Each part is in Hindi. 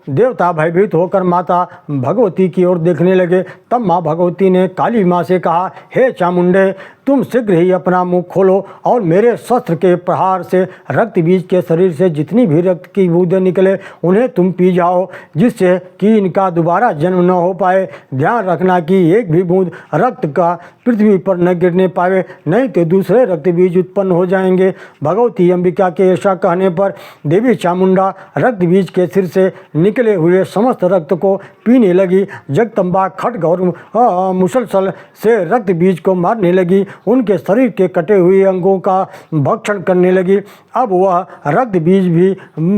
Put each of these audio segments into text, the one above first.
देवता भयभीत होकर माता भगवती की ओर देखने लगे। तब माँ भगवती ने काली माँ से कहा, हे चामुंडे, तुम शीघ्र ही अपना मुख खोलो और मेरे शस्त्र के प्रहार से रक्त बीज के शरीर से जितनी भी रक्त की बूंदें निकले उन्हें तुम पी जाओ, जिससे कि इनका दोबारा जन्म न हो पाए। ध्यान रखना कि एक भी बूंद रक्त का पृथ्वी पर न गिरने पावे, नहीं तो दूसरे रक्त बीज उत्पन्न हो जाएंगे। भगवती अंबिका के ऐसा कहने पर देवी चामुंडा रक्त बीज के सिर से निकले हुए समस्त रक्त को पीने लगी। जगदम्बा खड्ग और मुसलसल से रक्त बीज को मारने लगी, उनके शरीर के कटे हुए अंगों का भक्षण करने लगी। अब वह रक्त बीज भी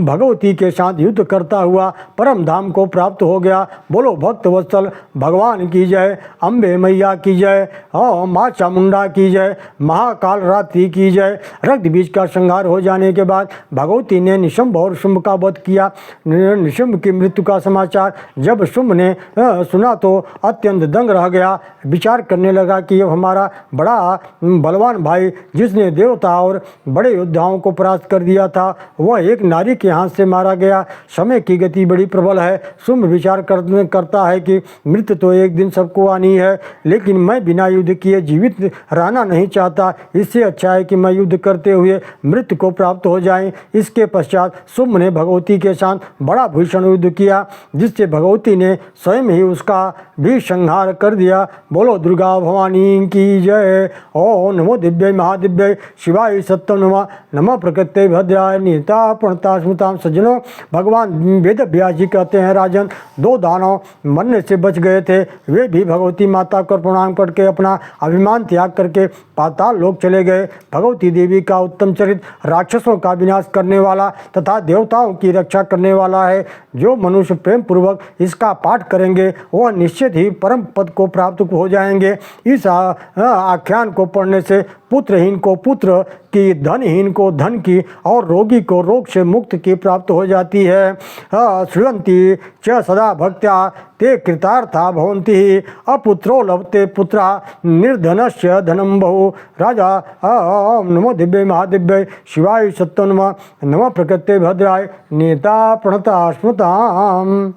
भगवती के साथ युद्ध करता हुआ परम धाम को प्राप्त हो गया। बोलो भक्त वत्सल भगवान की जय, अम्बे मैया की जय, और माँ चामुंडा की जय, महाकाल रात्रि की जय। रक्त बीज का संहार हो जाने के बाद भगवती ने निशुंभ और शुंभ का वध किया। निशुंभ की मृत्यु का समाचार जब शुंभ ने सुना तो अत्यंत दंग रह गया। विचार करने लगा कि अब हमारा बड़ा बलवान भाई, जिसने देवता और बड़े योद्धाओं को परास्त कर दिया था, वह एक नारी के हाथ से मारा गया। समय की गति बड़ी प्रबल है। शुंभ विचार करता है कि मृत्यु तो एक दिन सबको आनी है, लेकिन मैं बिना युद्ध किए जीवित रहना नहीं चाहता। इससे अच्छा है कि मैं युद्ध करते हुए मृत्यु को प्राप्त हो जाएं। इसके पश्चात शुंभ ने भगवती के साथ बड़ा भीषण युद्ध किया, जिससे भगवती ने स्वयं ही उसका भी संहार कर दिया। बोलो दुर्गा भवानी की जय। ओम नमो दिव्य महादिव्य शिवाय सत्यम नमः। नमः प्रकृते भद्राय निहिता प्रणता स्मृताम। सज्जनों, भगवान वेद व्यास जी कहते हैं, राजन, दो दानव मरने से बच गए थे। वे भी भगवती माता को प्रणाम करके अपना अभिमान त्याग करके पाताल लोक चले गए। भगवती देवी का उत्तम चरित्र राक्षसों का विनाश करने वाला तथा देवताओं की रक्षा करने वाला है। जो मनुष्य प्रेम पूर्वक इसका पाठ करेंगे वह निश्चित ही परम पद को प्राप्त हो जाएंगे। इस आख्यान को पढ़ने से पुत्रहीन को पुत्र की, धनहीन को धन की और रोगी को रोग से मुक्त की प्राप्त हो जाती है। श्रुण्वन्ति च सदा भक्त्या ते कृतार्था भवन्ति। अपुत्रो लभते पुत्रा निर्धनस्य धनं बहु। राजा नमो दिव्य महादिव्य शिवाय सत्यम नमः। नमः प्रकृते भद्राय नेता प्रणता स्मृताम।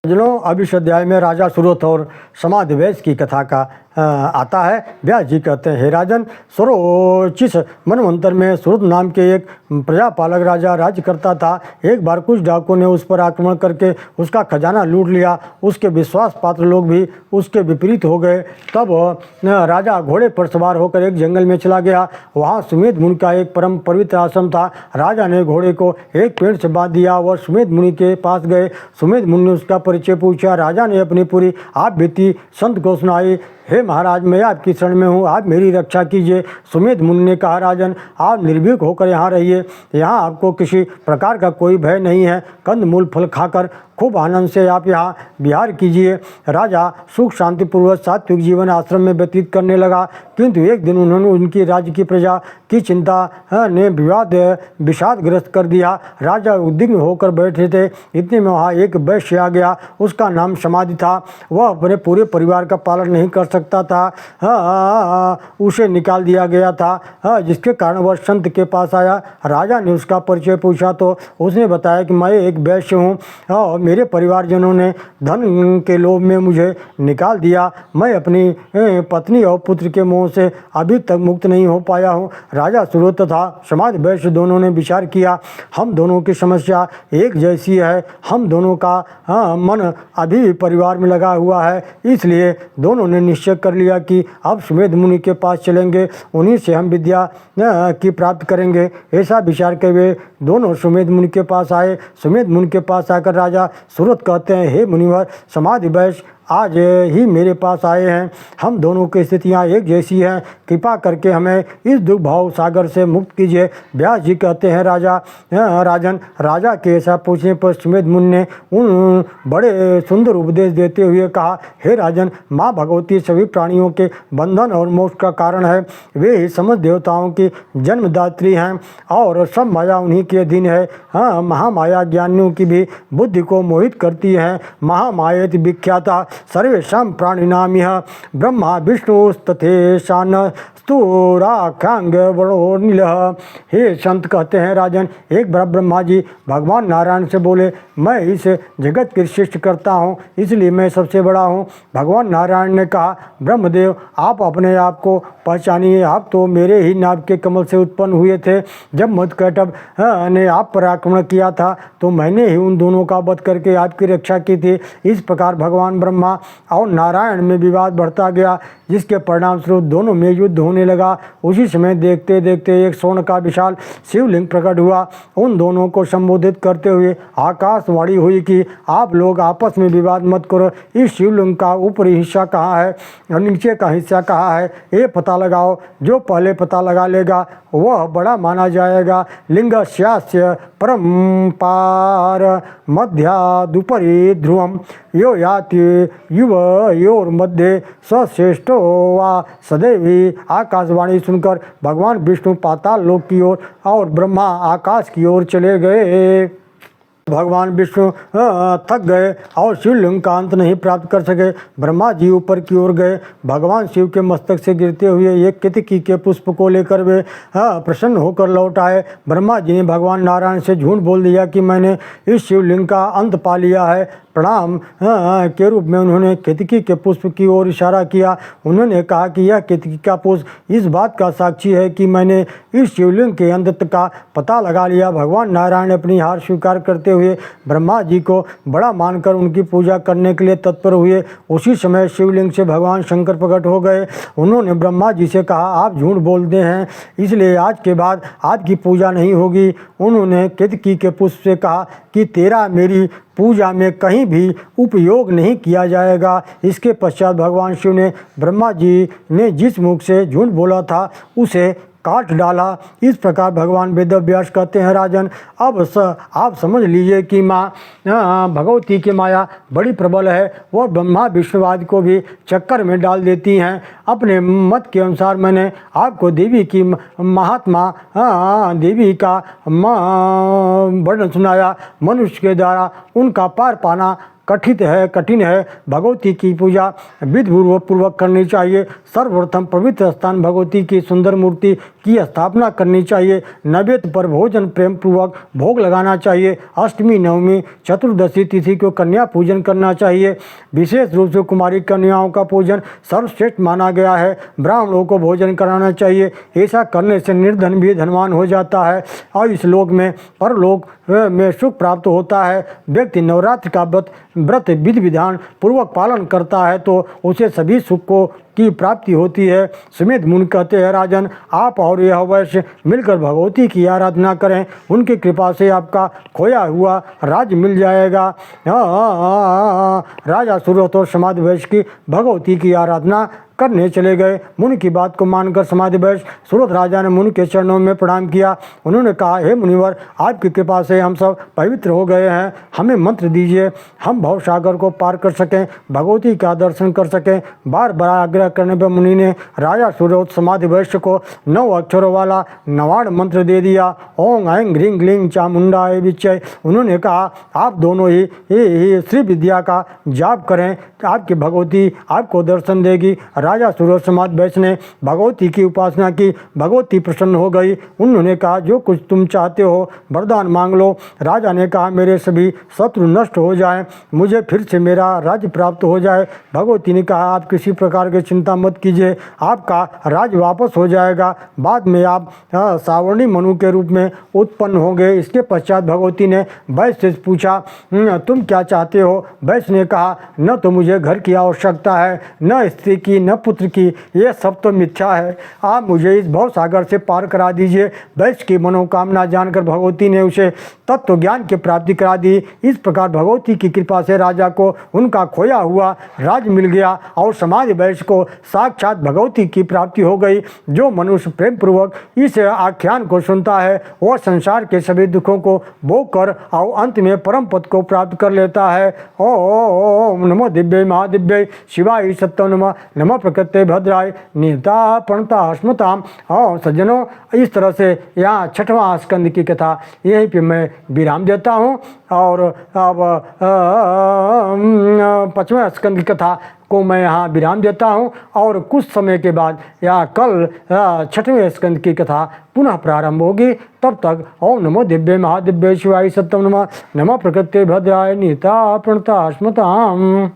सज्जनों, अब इस अध्याय में राजा सुरथ और समाधि वैश्य की कथा का आता है। व्यास जी कहते हैं, हे राजन, स्वरोचिष मनवंतर में सुरथ नाम के एक प्रजापालक राजा राज्य करता था। एक बार कुछ डाकुओं ने उस पर आक्रमण करके उसका खजाना लूट लिया। उसके विश्वास पात्र लोग भी उसके विपरीत हो गए। तब राजा घोड़े पर सवार होकर एक जंगल में चला गया। वहाँ सुमेध मुनि का एक परम पवित्र आश्रम था। राजा ने घोड़े को एक पेड़ से बांध दिया। वह सुमेध मुनि के पास गए। सुमेध मुनि ने उसका परिचय पूछा। राजा ने अपनी पूरी आप बीती संत को सुनाई। हे महाराज, मैं आपकी शरण में हूँ, आप मेरी रक्षा कीजिए। सुमेध मुनि ने कहा, राजन, आप निर्भीक होकर यहाँ रहिए। यहाँ आपको किसी प्रकार का कोई भय नहीं है। कंद मूल फल खाकर खूब आनंद से आप यहाँ विहार कीजिए। राजा सुख शांतिपूर्वक सात्विक जीवन आश्रम में व्यतीत करने लगा। किंतु एक दिन उन्होंने उनकी राज्य की प्रजा की चिंता ने विषादग्रस्त कर दिया। राजा उद्विग्न होकर बैठे थे। इतने में वहाँ एक वैश्य आ गया। उसका नाम समाधि था। वह अपने पूरे परिवार का पालन नहीं कर सकता था। उसे निकाल दिया गया था, जिसके कारण वह संत के पास आया। राजा ने उसका परिचय पूछा तो उसने बताया कि मैं एक वैश्य हूँ और मेरे परिवारजनों ने धन के लोभ में मुझे निकाल दिया। मैं अपनी पत्नी और पुत्र के मोह से अभी तक मुक्त नहीं हो पाया हूँ। राजा सुरथ तथा समाधि वैश्य दोनों ने विचार किया, हम दोनों की समस्या एक जैसी है। हम दोनों का मन अभी भी परिवार में लगा हुआ है। इसलिए दोनों ने निश्चय कर लिया कि अब सुमेध मुनि के पास चलेंगे, उन्हीं से हम विद्या की प्राप्त करेंगे। ऐसा विचार के वे दोनों सुमेध मुनि के पास आए। सुमेध मुनि के पास आकर राजा सुरथ कहते हैं, हे मुनिवर, समाधि वैश्य आज ही मेरे पास आए हैं। हम दोनों की स्थितियाँ एक जैसी हैं। कृपा करके हमें इस दुख भाव सागर से मुक्त कीजिए। व्यास जी कहते हैं, राजन, राजा के ऐसा पूछने पर सुमेध मुनि ने उन बड़े सुंदर उपदेश देते हुए कहा, हे राजन, माँ भगवती सभी प्राणियों के बंधन और मोक्ष का कारण है। वे ही समस्त देवताओं की जन्मदात्री हैं और सब माया उन्हीं के अधीन है। महामाया ज्ञानियों की भी बुद्धि को मोहित करती है। महामायेति विख्याता सर्वेषां प्राणिनां यः ब्रह्मा विष्णुस्तथेशान स्तूराख्यांग वरोनीलः। हे संत, कहते हैं राजन, एक बार ब्रह्मा जी भगवान नारायण से बोले, मैं इस जगत की सृष्टि करता हूँ, इसलिए मैं सबसे बड़ा हूँ। भगवान नारायण ने कहा, ब्रह्मदेव, आप अपने आप को पहचानिए, आप तो मेरे ही नाभ के कमल से उत्पन्न हुए थे। जब मधुकैटभ ने आप पर आक्रमण किया था तो मैंने ही उन दोनों का वध करके आपकी रक्षा की थी। इस प्रकार भगवान ब्रह्मा और नारायण में विवाद बढ़ता गया, जिसके परिणाम स्वरूप दोनों में युद्ध होने लगा। उसी समय देखते देखते एक स्वर्ण का विशाल शिवलिंग प्रकट हुआ। उन दोनों को संबोधित करते हुए आकाशवाणी हुई कि आप लोग आपस में विवाद मत करो। इस शिवलिंग का ऊपरी हिस्सा कहाँ है और नीचे का हिस्सा कहाँ है, ये पता लगाओ। जो पहले पता लगा लेगा वह बड़ा माना जाएगा। लिंगस्यास्य परम पार मध्यादुपरि ध्रुवम यो याति युवयोर्मध्ये सश्रेष्ठो वा सदैव। आकाशवाणी सुनकर भगवान विष्णु पाताल लोक की ओर और ब्रह्मा आकाश की ओर चले गए। भगवान विष्णु थक गए और शिवलिंग का अंत नहीं प्राप्त कर सके। ब्रह्मा जी ऊपर की ओर गए। भगवान शिव के मस्तक से गिरते हुए एक केतकी के पुष्प को लेकर वे प्रसन्न होकर लौट आए। ब्रह्मा जी ने भगवान नारायण से झूठ बोल दिया कि मैंने इस शिवलिंग का अंत पा लिया है। प्रणाम के रूप में उन्होंने केतकी के पुष्प की ओर इशारा किया। उन्होंने कहा कि यह केतकी का पुष्प इस बात का साक्षी है कि मैंने इस शिवलिंग के अंत का पता लगा लिया। भगवान नारायण अपनी हार स्वीकार करते हुए ब्रह्मा जी को बड़ा मानकर उनकी पूजा करने के लिए तत्पर हुए। उसी समय शिवलिंग से भगवान शंकर प्रकट हो गए। उन्होंने ब्रह्मा जी से कहा, आप झूठ बोलते हैं, इसलिए आज के बाद आपकी पूजा नहीं होगी। उन्होंने केतकी के पुष्प से कहा कि तेरा मेरी पूजा में कहीं भी उपयोग नहीं किया जाएगा। इसके पश्चात भगवान शिव ने ब्रह्मा जी ने जिस मुख से झूठ बोला था उसे काट डाला। इस प्रकार भगवान वेदव्यास कहते हैं, राजन, अब आप समझ लीजिए कि माँ भगवती की माया बड़ी प्रबल है। वह ब्रह्मा विष्णुवाद को भी चक्कर में डाल देती हैं। अपने मत के अनुसार मैंने आपको देवी की महात्मा देवी का वर्णन सुनाया। मनुष्य के द्वारा उनका पार पाना कठिन है। भगवती की पूजा विधिपूर्वक करनी चाहिए। सर्वप्रथम पवित्र स्थान भगवती की सुंदर मूर्ति की स्थापना करनी चाहिए। नैवेद्य पर भोजन प्रेम पूर्वक भोग लगाना चाहिए। अष्टमी, नवमी, चतुर्दशी तिथि को कन्या पूजन करना चाहिए। विशेष रूप से कुमारी कन्याओं का पूजन सर्वश्रेष्ठ माना गया है। ब्राह्मणों को भोजन कराना चाहिए। ऐसा करने से निर्धन भी धनवान हो जाता है और इस लोक में परलोक में सुख प्राप्त होता है। व्यक्ति नवरात्र का व्रत विधि विधान पूर्वक पालन करता है तो उसे सभी सुखों की प्राप्ति होती है। सुमेध मुनि कहते हैं, राजन, आप और यह वैश्य मिलकर भगवती की आराधना करें। उनकी कृपा से आपका खोया हुआ राज्य मिल जाएगा। राजा सुरथ और समाधि वैश्य की भगवती की आराधना करने चले गए। मुनि की बात को मानकर समाधि वैश्य सुरथ राजा ने मुनि के चरणों में प्रणाम किया। उन्होंने कहा, हे मुनिवर, आपकी कृपा से हम सब पवित्र हो गए हैं। हमें मंत्र दीजिए, हम भवसागर को पार कर सकें, भगवती का दर्शन कर सकें। बार बार आग्रह करने पर मुनि ने राजा सुरथ समाधि वैश्य को 9 अक्षरों वाला नवाड़ मंत्र दे दिया। ओं ऐं ह्रीं क्लीं चामुंडाय विच्चय। उन्होंने कहा, आप दोनों ही श्री विद्या का जाप करें, आपकी भगवती आपको दर्शन देगी। राजा सुरथ समाधि वैश्य ने भगवती की उपासना की। भगवती प्रसन्न हो गई। उन्होंने कहा, जो कुछ तुम चाहते हो वरदान मांग लो। राजा ने कहा, मेरे सभी शत्रु नष्ट हो जाएं, मुझे फिर से मेरा राज्य प्राप्त हो जाए। भगवती ने कहा, आप किसी प्रकार की चिंता मत कीजिए, आपका राज्य वापस हो जाएगा। बाद में आप सावर्णी मनु के रूप में उत्पन्न होंगे। इसके पश्चात भगवती ने वैश्य से पूछा, तुम क्या चाहते हो? वैश्य ने कहा, न तो मुझे घर की आवश्यकता है, न स्त्री की, न पुत्र की, ये सब तो मिथ्या है। आप मुझे इस भव सागर से पार करा दीजिए। वैश्य की मनोकामना जानकर भगवती ने उसे तत्व ज्ञान की प्राप्ति करा दी। इस प्रकार भगवती की कृपा से राजा को उनका खोया हुआ राज्य मिल गया और समाधि वैश्य को साक्षात भगवती की प्राप्ति हो गई। जो मनुष्य प्रेम पूर्वक इस आख्यान को सुनता है वह संसार के सभी दुखों को भोग कर और अंत में परम पद को प्राप्त कर लेता है। ओम नमो दिव्य महादिव्य शिवाय सत्य नमः। नमः प्रकृति भद्राय नियता प्रणता स्मृताम। और सज्जनों, इस तरह से यहाँ 6वां स्कंद की कथा यहीं पे मैं विराम देता हूँ। और अब 5वें स्कंद की कथा को मैं यहाँ विराम देता हूँ और कुछ समय के बाद या कल 6वें स्कंद की कथा पुनः प्रारंभ होगी। तब तक ओम नमो दिव्य महादिव्य शिवाय सत्यम नमः। नमः प्रकृति भद्राय नियता प्रणता स्मृताम।